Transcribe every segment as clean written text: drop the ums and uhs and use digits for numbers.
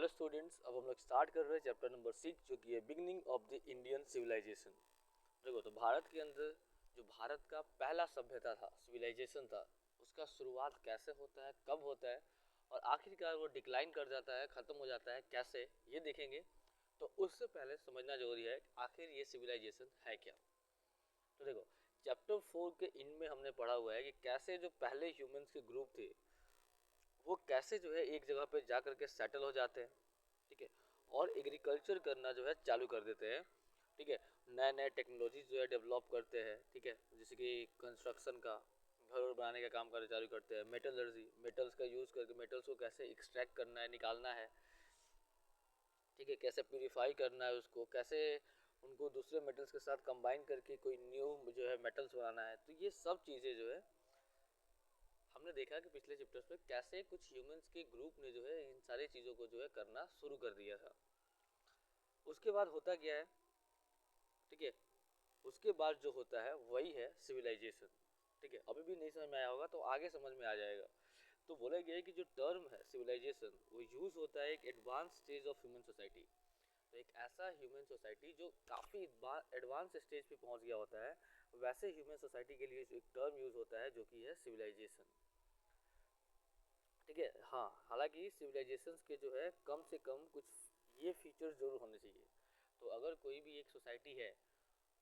Hello students, अब हम लोग स्टार्ट कर रहे हैं चैप्टर नंबर 6 जो कि है beginning of the Indian civilization. देखो, तो भारत के अंदर जो भारत का पहला सभ्यता था, सिविलाइजेशन था, उसका शुरुआत कैसे होता है, कब होता है और आखिरकार वो डिक्लाइन कर जाता है, ख़त्म हो जाता है कैसे, ये देखेंगे। तो उससे पहले समझना जरूरी है कि आखिर ये सिविलाइजेशन है क्या। तो देखो, चैप्टर 4 के इनमें हमने पढ़ा हुआ है कि कैसे जो पहले ह्यूमंस के ग्रुप थे वो कैसे जो है एक जगह पे जा करके सेटल हो जाते हैं, ठीक है, और एग्रीकल्चर करना जो है चालू कर देते हैं, ठीक है। नए नए टेक्नोलॉजीज जो है डेवलप करते हैं, ठीक है, जैसे कि कंस्ट्रक्शन का, घर बनाने का काम करना चालू करते हैं। मेटलर्जी, मेटल्स का यूज़ करके मेटल्स को कैसे एक्सट्रैक्ट करना है, निकालना है, ठीक है, कैसे प्यूरिफाई करना है उसको, कैसे उनको दूसरे मेटल्स के साथ कंबाइन करके कोई न्यू जो है मेटल्स बनाना है। तो ये सब चीज़ें जो है हमने देखा कि पिछले चैप्टर्स में कैसे कुछ ह्यूमंस के ग्रुप ने जो है इन सारी चीज़ों को जो है करना शुरू कर दिया था। उसके बाद होता क्या है, ठीक है, उसके बाद जो होता है वही है सिविलाइजेशन, ठीक है। अभी भी नहीं समझ में आया होगा तो आगे समझ में आ जाएगा। तो बोला गया है कि जो टर्म है सिविलाइजेशन वो यूज़ होता है एक advance stage of human society. तो एक ऐसा ह्यूमन सोसाइटी जो काफ़ी एडवांस स्टेज पे पहुंच गया होता है, वैसे ह्यूमन सोसाइटी के लिए एक टर्म यूज़ होता है जो कि है सिविलाइजेशन, ठीक है। हाँ, हालांकि सिविलाइजेशंस के जो है कम से कम कुछ ये फीचर्स जरूर होने चाहिए। तो अगर कोई भी एक सोसाइटी है,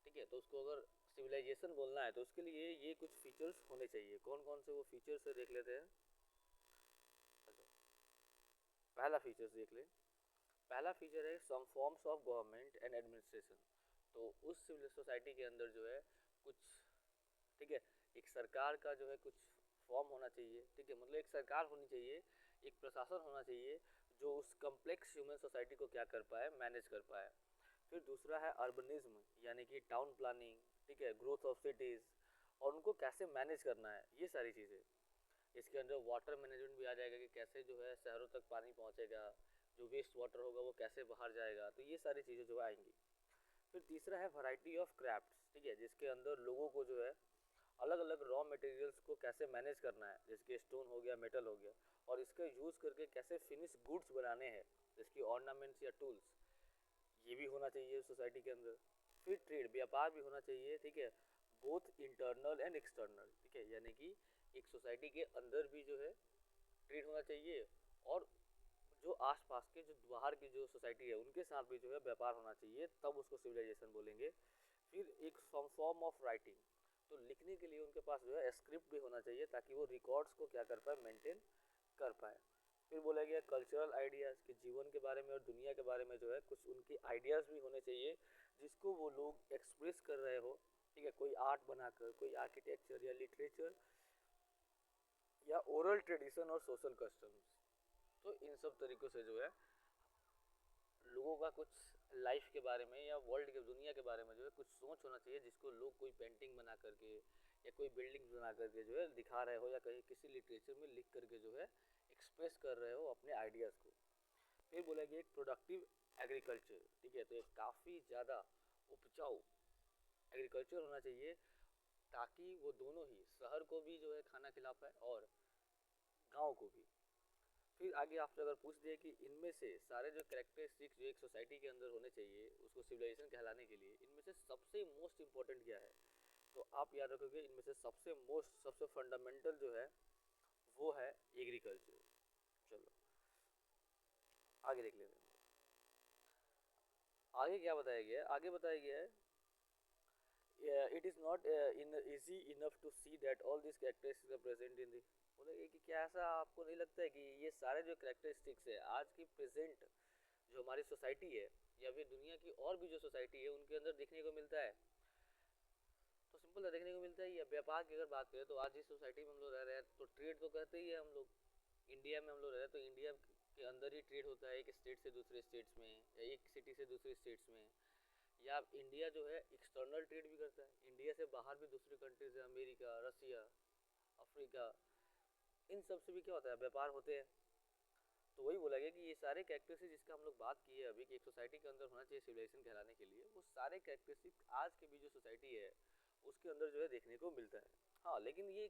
ठीक है, तो उसको अगर सिविलाइजेशन बोलना है तो उसके लिए ये कुछ फीचर्स होने चाहिए। कौन कौन से वो फीचर्स है देख लेते हैं। अच्छा, पहला फीचर्स देख ले। पहला फीचर है some forms of government and administration. तो उस सिविल सोसाइटी के अंदर जो है कुछ, ठीक है, एक सरकार का जो है कुछ फॉर्म होना चाहिए, ठीक है, मतलब एक सरकार होनी चाहिए, एक प्रशासन होना चाहिए जो उस कम्प्लेक्स ह्यूमन सोसाइटी को क्या कर पाए, मैनेज कर पाए। फिर दूसरा है अर्बनिज्म, यानी कि टाउन प्लानिंग, ठीक है, ग्रोथ ऑफ सिटीज़ और उनको कैसे मैनेज करना है, ये सारी चीज़ें। इसके अंदर वाटर मैनेजमेंट भी आ जाएगा कि कैसे जो है शहरों तक पानी पहुंचेगा, जो वेस्ट वाटर होगा वो कैसे बाहर जाएगा, तो ये सारी चीज़ें जो आएंगी। फिर तीसरा है वैरायटी ऑफ क्राफ्ट्स, ठीक है, जिसके अंदर लोगों को जो है अलग अलग रॉ मटेरियल्स को कैसे मैनेज करना है, जैसे स्टोन हो गया, मेटल हो गया, और इसका यूज़ करके कैसे फिनिश गुड्स बनाने हैं, जैसे ऑर्नामेंट्स या टूल्स, ये भी होना चाहिए सोसाइटी के अंदर। फिर ट्रेड, व्यापार भी होना चाहिए, ठीक है, बोथ इंटरनल एंड एक्सटर्नल, ठीक है, यानी कि एक सोसाइटी के अंदर भी जो है ट्रेड होना चाहिए और जो आसपास के जो बाहर की जो सोसाइटी है उनके साथ भी जो है व्यापार होना चाहिए, तब उसको सिविलाइजेशन बोलेंगे। फिर एक सम फॉर्म ऑफ राइटिंग, तो लिखने के लिए उनके पास जो है स्क्रिप्ट भी होना चाहिए ताकि वो रिकॉर्ड्स को क्या कर पाए, मेंटेन कर पाए। फिर बोला गया कल्चरल आइडियाज़ के जीवन के बारे में और दुनिया के बारे में जो है कुछ उनके आइडियाज़ भी होने चाहिए जिसको वो लोग एक्सप्रेस कर रहे हो, ठीक है, कोई आर्ट बनाकर, कोई आर्किटेक्चर या लिटरेचर या ओरल ट्रेडिशन और सोशल कस्टम्स। तो इन सब तरीक़ों से जो है लोगों का कुछ लाइफ के बारे में या वर्ल्ड के, दुनिया के बारे में जो है कुछ सोच होना चाहिए जिसको लोग कोई पेंटिंग बना करके या कोई बिल्डिंग बना करके जो है दिखा रहे हो या कहीं किसी लिटरेचर में लिख करके जो है एक्सप्रेस कर रहे हो अपने आइडियाज़ को। फिर बोला गया एक प्रोडक्टिव एग्रीकल्चर, ठीक है, तो एक काफ़ी ज़्यादा उपजाऊ एग्रीकल्चर होना चाहिए ताकि वो दोनों ही शहर को भी जो है खाना खिला पाए और गाँव को भी। फिर आगे आपसे अगर पूछ दिए कि इनमें से सारे जो कैरेक्टरिस्टिक्स जो एक सोसाइटी के अंदर होने चाहिए उसको सिविलाइजेशन कहलाने के लिए, इनमें से सबसे मोस्ट इम्पोर्टेंट क्या है, तो आप याद रखोगे इनमें से सबसे मोस्ट, सबसे फंडामेंटल जो है वो है एग्रीकल्चर। चलो आगे देख लेते हैं। आगे क्या बताया गया है, आगे बताया गया है it is not in easy enough to see that all this characteristics are present in the. बोले कि क्या ऐसा आपको नहीं लगता है कि ये सारे जो कैरेक्टरिस्टिक्स है आज की प्रेजेंट जो हमारी सोसाइटी है या फिर दुनिया की और भी जो सोसाइटी है उनके अंदर देखने को मिलता है। तो सिंपल है, देखने को मिलता ही है। व्यापार की अगर बात करें तो आज जिस सोसाइटी में हम लोग रह रहे हैं तो ट्रेड तो करते ही है हम लोग। इंडिया में हम लोग रह रहे हैं तो इंडिया के अंदर ही ट्रेड होता है, एक स्टेट से दूसरे स्टेट्स में या एक सिटी से दूसरे स्टेट्स में। या इंडिया जो है एक्सटर्नल ट्रेड भी करता है, इंडिया से बाहर भी दूसरी कंट्रीज है, अमेरिका, रसिया, अफ्रीका, इन सब से भी क्या होता है, व्यापार होते हैं। तो वही बोला गया कि ये सारे कैरेक्टरिस्टिक जिसका हम लोग बात किए अभी कि एक सोसाइटी के अंदर होना चाहिए सिविलाइजेशन कहलाने के लिए, वो सारे कैरेक्टरिस्टिक आज की भी जो सोसाइटी है उसके अंदर जो है देखने को मिलता है। हाँ, लेकिन ये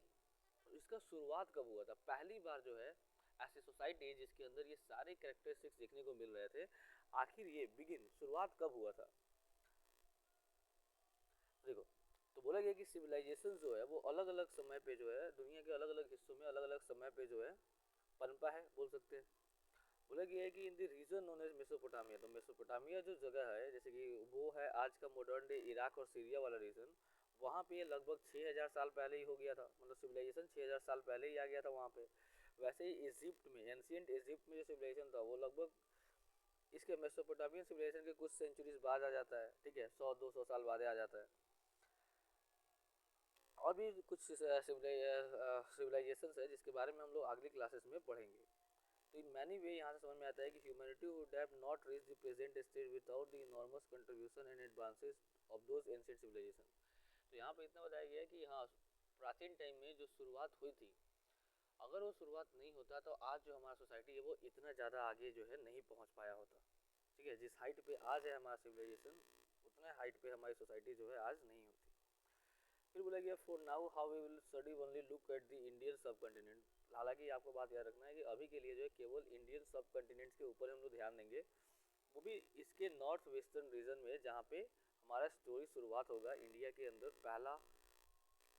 इसका शुरुआत कब हुआ था, पहली बार जो है ऐसी सोसाइटी जिसके अंदर ये सारे कैरेक्टरिस्टिक्स देखने को मिल रहे थे, आखिर ये बिगिन शुरुआत कब हुआ था? देखो, तो बोला गया कि सिविलाइजेशन जो है वो अलग अलग समय पे जो है दुनिया के अलग अलग हिस्सों में अलग अलग समय पे जो है पनपा है, बोल सकते हैं। बोला गया है कि in the region known as Mesopotamia, तो मेसोपोटामिया जो जगह है जैसे कि वो है आज का मॉडर्न डे इराक और सीरिया वाला रीजन, वहाँ पे ये लगभग 6000 साल पहले ही हो गया था, मतलब सिविलाइजेशन 6000 साल पहले ही आ गया था वहाँ पे। वैसे ही इजिप्ट में, एंशियंट इजिप्ट में जो सिविलाइजेशन था वो लगभग इसके मेसोपोटामियन सिविलाइजेशन के कुछ सेंचुरीज बाद आ जाता है, ठीक है, 100-200 साल बाद आ जाता है। और भी कुछ सिविलाइजेशन है जिसके बारे में हम लोग अगली क्लासेस में पढ़ेंगे। तो इन मैनी वे यहाँ से समझ में आता है कि humanity would have not reach the present stage without the enormous contribution and advances of those ancient civilization. तो यहाँ पे इतना बताया गया है कि हाँ, प्राचीन टाइम में जो शुरुआत हुई थी, अगर वो शुरुआत नहीं होता तो आज जो हमारा सोसाइटी है वो इतना ज़्यादा आगे जो है नहीं पहुँच पाया होता। ठीक है, जिस हाइट पे आज है हमारा सिविलाइजेशन, उतने हाइट पे हमारी सोसाइटी जो है आज नहीं होती। फिर बोला गया for now how we will study only look at the Indian subcontinent. हालांकि आपको बात याद रखना है कि अभी के लिए जो है केवल इंडियन सब कंटिनेंट्स के ऊपर हम लोग ध्यान देंगे, वो भी इसके नॉर्थ वेस्टर्न रीजन में जहाँ पे हमारा स्टोरी शुरुआत होगा इंडिया के अंदर पहला,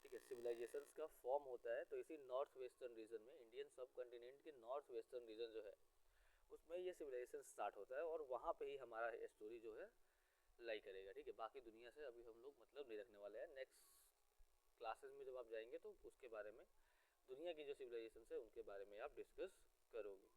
ठीक है, सिविलाइजेशंस का फॉर्म होता है। तो इसी नॉर्थ वेस्टर्न रीजन में, इंडियन सब कंटिनेंट के नॉर्थ वेस्टर्न रीजन जो है उसमें ये सिविलाइजेशन स्टार्ट होता है और वहाँ पे ही हमारा स्टोरी जो है लाई करेगा। ठीक है, बाकी दुनिया से अभी हम लोग मतलब नहीं रखने वाले हैं। नेक्स्ट क्लासेस में जब आप जाएंगे तो उसके बारे में, दुनिया की जो सिविलाइजेशन है उनके बारे में आप डिस्कस करोगे।